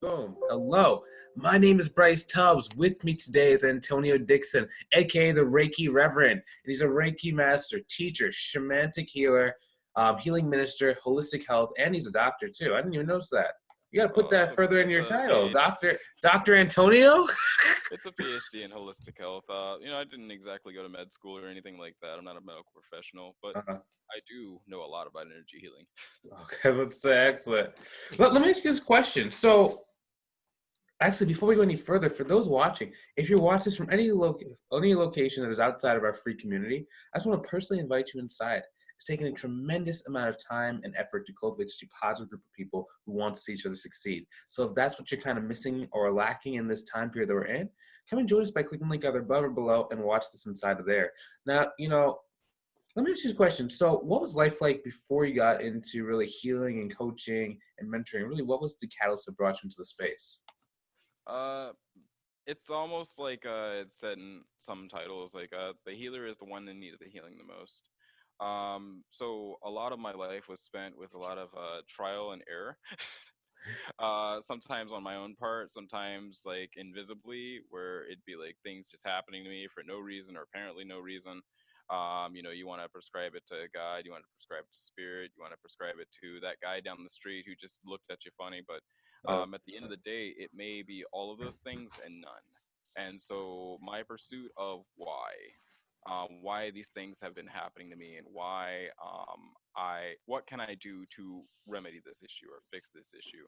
Boom. Hello. My name is Bryce Tubbs. With me today is Antonio Dixon, aka the Reiki Reverend. And he's a Reiki master, teacher, shamanic healer, healing minister, holistic health, and he's a doctor too. I didn't even notice that. You got to put that further in your title, Doctor Antonio. It's a PhD in holistic health. I didn't exactly go to med school or anything like that. I'm not a medical professional, but Uh-huh. I do know a lot about energy healing. Okay, let's say excellent. Let me ask you this question. So, actually, before we go any further, for those watching, if you're watching this from any location that is outside of our free community, I just want to personally invite you inside. It's taken a tremendous amount of time and effort to cultivate such a positive group of people who want to see each other succeed. So if that's what you're kind of missing or lacking in this time period that we're in, come and join us by clicking the link either above or below and watch this inside of there. Now, let me ask you a question. So what was life like before you got into really healing and coaching and mentoring? Really, what was the catalyst that brought you into the space? Uh, it's almost like it's said in some titles, like the healer is the one that needed the healing the most. So a lot of my life was spent with a lot of trial and error. Sometimes on my own part, sometimes like invisibly, where it'd be like things just happening to me for no reason or apparently no reason. You want to prescribe it to God, you want to prescribe it to spirit, you want to prescribe it to that guy down the street who just looked at you funny. But at the end of the day, it may be all of those things and none. And so my pursuit of why these things have been happening to me, and why what can I do to remedy this issue or fix this issue,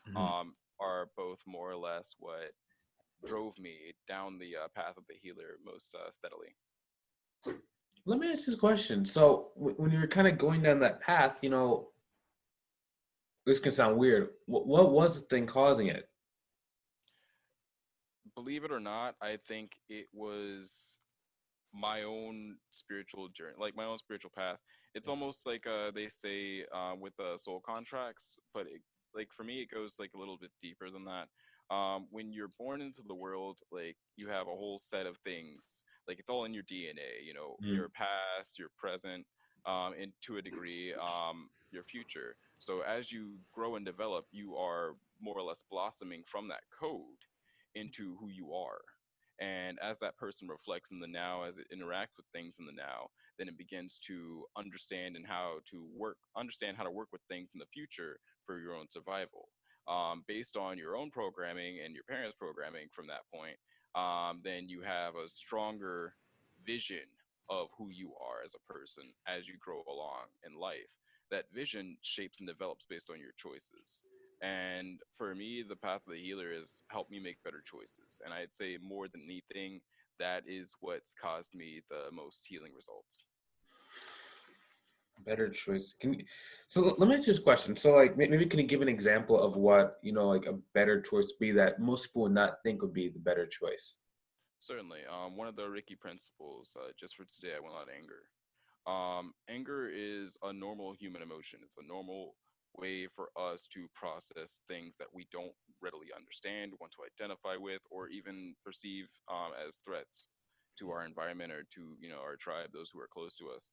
Mhm. are both more or less what drove me down the path of the healer most steadily. Let me ask this question. So when you were kind of going down that path, this can sound weird. What was the thing causing it? Believe it or not, I think it was my own spiritual journey, like my own spiritual path. It's almost like they say with soul contracts, but like for me, it goes like a little bit deeper than that. When you're born into the world, like you have a whole set of things, like it's all in your DNA. Mm. Your past, your present, and to a degree, your future. So as you grow and develop, you are more or less blossoming from that code into who you are. And as that person reflects in the now, as it interacts with things in the now, then it begins to understand how to work with things in the future for your own survival. Based on your own programming and your parents' programming from that point, then you have a stronger vision of who you are as a person as you grow along in life. That vision shapes and develops based on your choices. And for me, the path of the healer has helped me make better choices. And I'd say more than anything, that is what's caused me the most healing results. Better choice. Let me ask you this question. So, like, maybe can you give an example of what like a better choice would be that most people would not think would be the better choice? Certainly. One of the Reiki principles, just for today, I will not anger. Anger is a normal human emotion. It's a normal way for us to process things that we don't readily understand, want to identify with, or even perceive as threats to our environment or to our tribe, those who are close to us.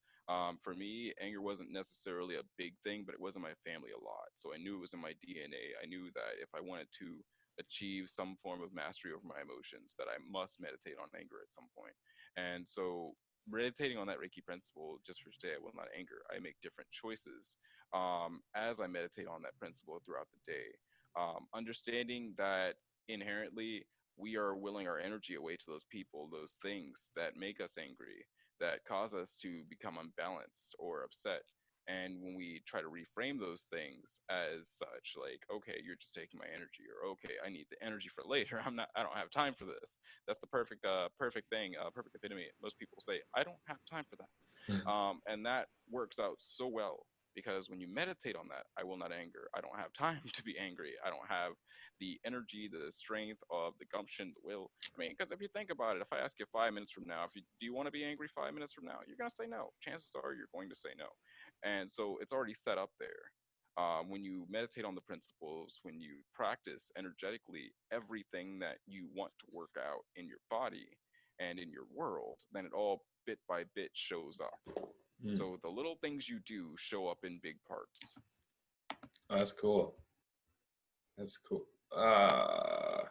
For me, anger wasn't necessarily a big thing, but it was in my family a lot. So I knew it was in my DNA. I knew that if I wanted to achieve some form of mastery over my emotions, that I must meditate on anger at some point. And so meditating on that Reiki principle, just for today, I will not anger. I make different choices as I meditate on that principle throughout the day. Understanding that inherently we are willing our energy away to those people, those things that make us angry, that cause us to become unbalanced or upset. And when we try to reframe those things as such, like, okay, you're just taking my energy, or okay, I need the energy for later. I don't have time for this. That's the perfect thing, perfect epitome. Most people say, I don't have time for that. And that works out so well because when you meditate on that, I will not anger. I don't have time to be angry. I don't have the energy, the strength of the gumption, the will. I mean, because if you think about it, if I ask you 5 minutes from now, do you want to be angry 5 minutes from now? You're gonna say no. Chances are you're going to say no, and so it's already set up there. When you meditate on the principles, when you practice energetically everything that you want to work out in your body and in your world, then it all bit by bit shows up. Mm. So the little things you do show up in big parts. Oh, that's cool. That's cool. Uh,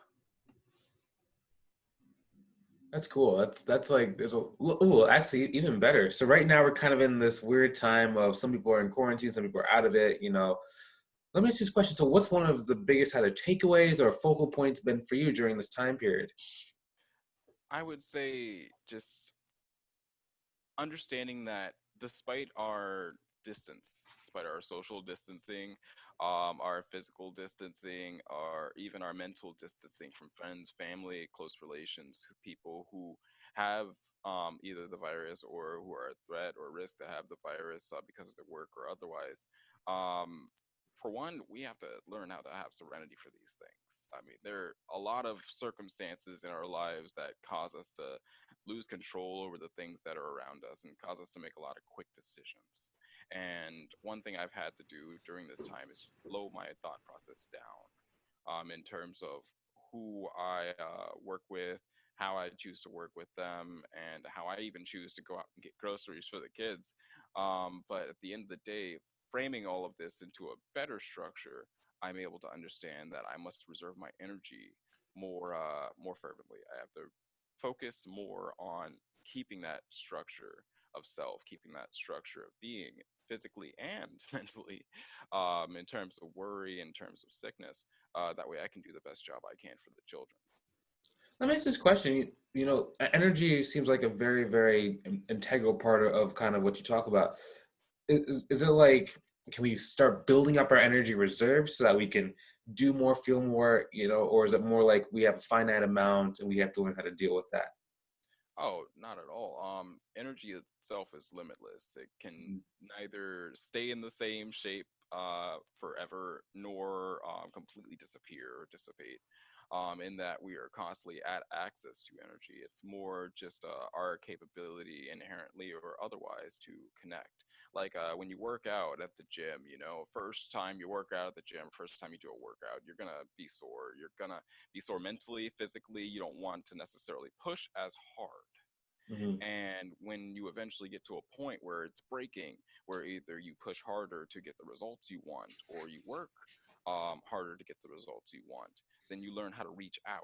that's cool. That's like there's a oh actually even better. So right now we're kind of in this weird time of some people are in quarantine, some people are out of it. Let me ask you this question. So what's one of the biggest either takeaways or focal points been for you during this time period? I would say just understanding that despite our distance, despite our social distancing, our physical distancing, or even our mental distancing from friends, family, close relations, people who have either the virus or who are a threat or risk to have the virus because of their work or otherwise. Um, for one, we have to learn how to have serenity for these things. I mean, there are a lot of circumstances in our lives that cause us to lose control over the things that are around us and cause us to make a lot of quick decisions. And one thing I've had to do during this time is just slow my thought process down in terms of who I work with, how I choose to work with them, and how I even choose to go out and get groceries for the kids. But at the end of the day, framing all of this into a better structure, I'm able to understand that I must reserve my energy more fervently. I have to focus more on keeping that structure of self, keeping that structure of being physically and mentally, in terms of worry, in terms of sickness. That way I can do the best job I can for the children. Let me ask this question. Energy seems like a very, very integral part of kind of what you talk about. Is it like, can we start building up our energy reserves so that we can do more, feel more, or is it more like we have a finite amount and we have to learn how to deal with that? Oh, not at all. Energy itself is limitless. It can neither stay in the same shape forever nor completely disappear or dissipate. In that we are constantly at access to energy. It's more just our capability inherently or otherwise to connect. Like when you work out at the gym, first time you work out at the gym, first time you do a workout, you're gonna be sore. You're gonna be sore mentally, physically. You don't want to necessarily push as hard. Hmm. And when you eventually get to a point where it's breaking, where either you push harder to get the results you want or you work harder to get the results you want, then you learn how to reach out.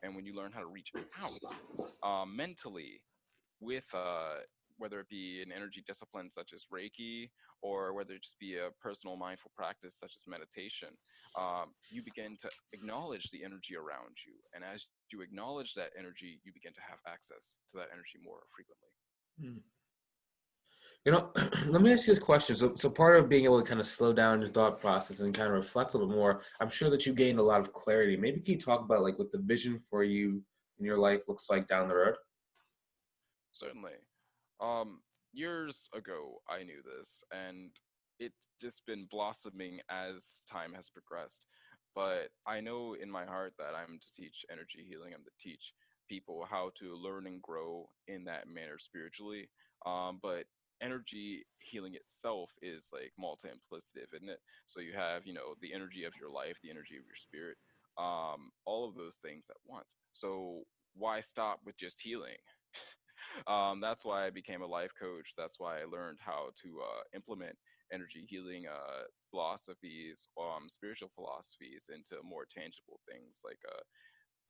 And when you learn how to reach out mentally, with whether it be an energy discipline such as Reiki or whether it just be a personal mindful practice such as meditation, you begin to acknowledge the energy around you. And as you acknowledge that energy, you begin to have access to that energy more frequently. Let me ask you this question. So part of being able to kind of slow down your thought process and kind of reflect a little bit more, I'm sure that you gained a lot of clarity. Maybe can you talk about like what the vision for you in your life looks like down the road? Certainly. Um, Years ago, I knew this, and it's just been blossoming as time has progressed. But I know in my heart that I'm to teach energy healing. I'm to teach people how to learn and grow in that manner spiritually. But energy healing itself is like multi-implicative, isn't it? So you have, the energy of your life, the energy of your spirit, all of those things at once. So why stop with just healing? That's why I became a life coach. That's why I learned how to implement energy healing philosophies, spiritual philosophies into more tangible things like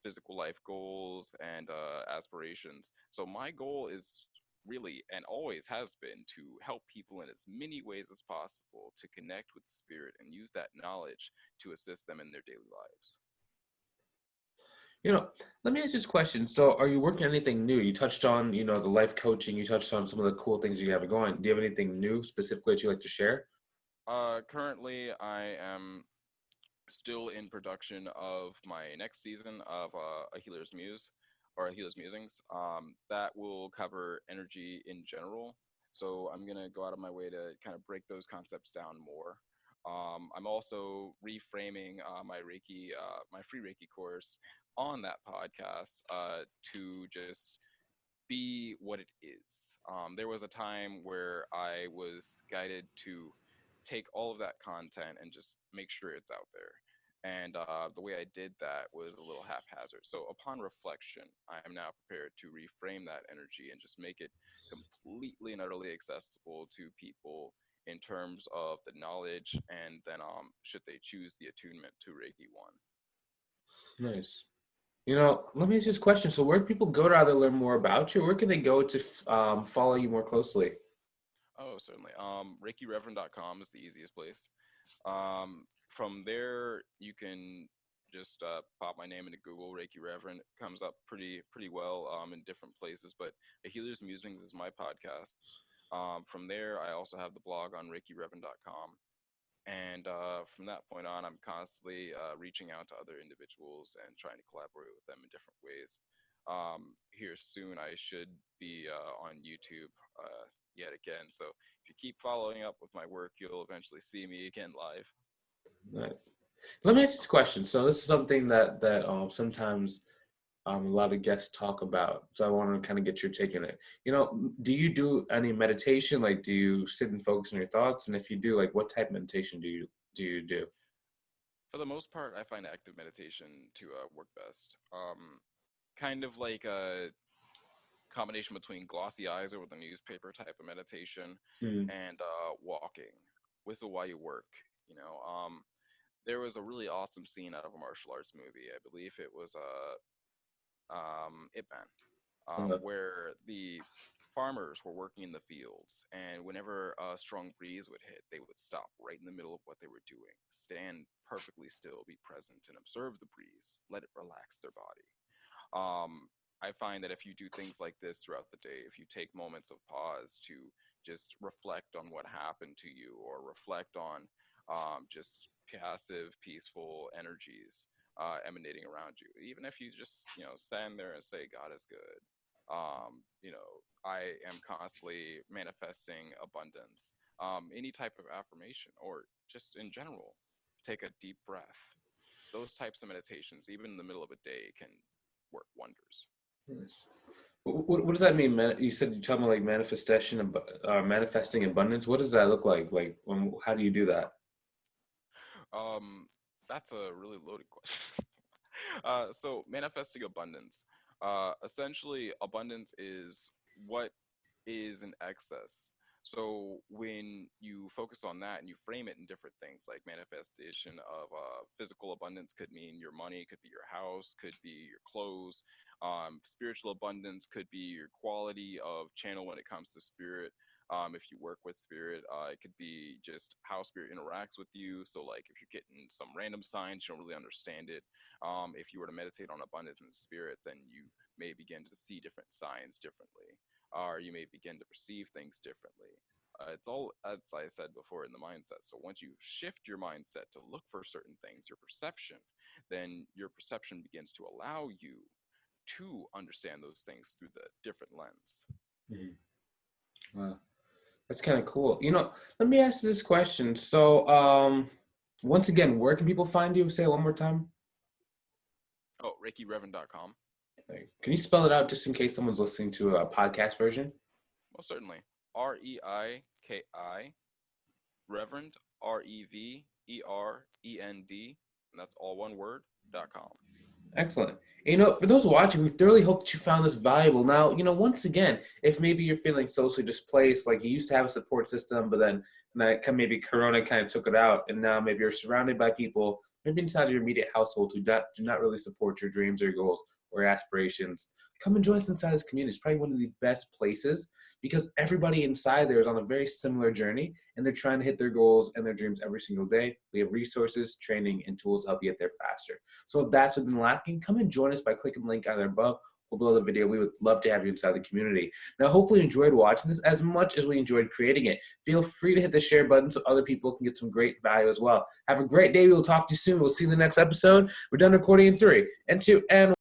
physical life goals and aspirations. So my goal is really and always has been to help people in as many ways as possible to connect with spirit and use that knowledge to assist them in their daily lives. You know, Let me ask you this question. So are you working on anything new? You touched on, the life coaching, you touched on some of the cool things you have going. Do you have anything new specifically that you'd like to share? Currently, I am still in production of my next season of A Healer's Muse or A Healer's Musings. That will cover energy in general. So I'm going to go out of my way to kind of break those concepts down more. I'm also reframing my free Reiki course on that podcast to just be what it is. There was a time where I was guided to take all of that content and just make sure it's out there. And the way I did that was a little haphazard. So upon reflection, I am now prepared to reframe that energy and just make it completely and utterly accessible to people in terms of the knowledge and then should they choose the attunement to Reiki 1. Nice. Let me ask you this question. So where can people go to either learn more about you? Where can they go to follow you more closely? Oh, certainly. ReikiReverend.com is the easiest place. From there, you can just pop my name into Google, Reiki Reverend. It comes up pretty well in different places. But A Healer's Musings is my podcast. From there, I also have the blog on ReikiReverend.com. And from that point on, I'm constantly reaching out to other individuals and trying to collaborate with them in different ways. Here soon, I should be on YouTube yet again. So if you keep following up with my work, you'll eventually see me again live. Nice. Let me ask you this question. So this is something that sometimes a lot of guests talk about. So I want to kind of get your take on it. Do you do any meditation? Like, do you sit and focus on your thoughts? And if you do, like, what type of meditation do you do? For the most part, I find active meditation to work best. Kind of like a combination between glossy eyes over the newspaper type of meditation Mm. and walking. Whistle while you work. You know, there was a really awesome scene out of a martial arts movie. I believe it was Ip Man, Uh, where the farmers were working in the fields, and whenever a strong breeze would hit, they would stop right in the middle of what they were doing, stand perfectly still, be present, and observe the breeze, let it relax their body. I find that if you do things like this throughout the day, if you take moments of pause to just reflect on what happened to you or reflect on just passive, peaceful energies emanating around you, even if you just, stand there and say, God is good. I am constantly manifesting abundance. Any type of affirmation or just in general, take a deep breath. Those types of meditations, even in the middle of a day, can work wonders. nice. What does that mean, man? You said you talking about like manifestation, manifesting abundance. What does that look like? Like, how do you do that? That's a really loaded question. So manifesting abundance. Essentially, abundance is what is in excess. So when you focus on that and you frame it in different things, like manifestation of physical abundance could mean your money, could be your house, could be your clothes. Spiritual abundance could be your quality of channel when it comes to spirit. If you work with spirit, it could be just how spirit interacts with you. So like if you're getting some random signs, you don't really understand it. If you were to meditate on abundance and spirit, then you may begin to see different signs differently, or you may begin to perceive things differently. It's all, as I said before, in the mindset. So once you shift your mindset to look for certain things, your perception, then your perception begins to allow you to understand those things through the different lens. Mhm. Wow, that's kind of cool. Let me ask you this question. So, once again, where can people find you? Say it one more time. Oh, ReikiReverend.com. Like, can you spell it out just in case someone's listening to a podcast version? Most certainly. REIKI, Reverend, REVEREND, and that's all one word, .com. Excellent. For those watching, we thoroughly hope that you found this valuable. Now, once again, if maybe you're feeling socially displaced, like you used to have a support system, but then maybe Corona kind of took it out, and now maybe you're surrounded by people, maybe inside your immediate household who do not really support your dreams or your goals or your aspirations, come and join us inside this community. It's probably one of the best places because everybody inside there is on a very similar journey, and they're trying to hit their goals and their dreams every single day. We have resources, training, and tools to help you get there faster. So if that's what's been lacking, come and join us by clicking the link either above or below the video. We would love to have you inside the community. Now, hopefully you enjoyed watching this as much as we enjoyed creating it. Feel free to hit the share button so other people can get some great value as well. Have a great day. We will talk to you soon. We'll see you in the next episode. We're done recording in 3 and 2 and 1.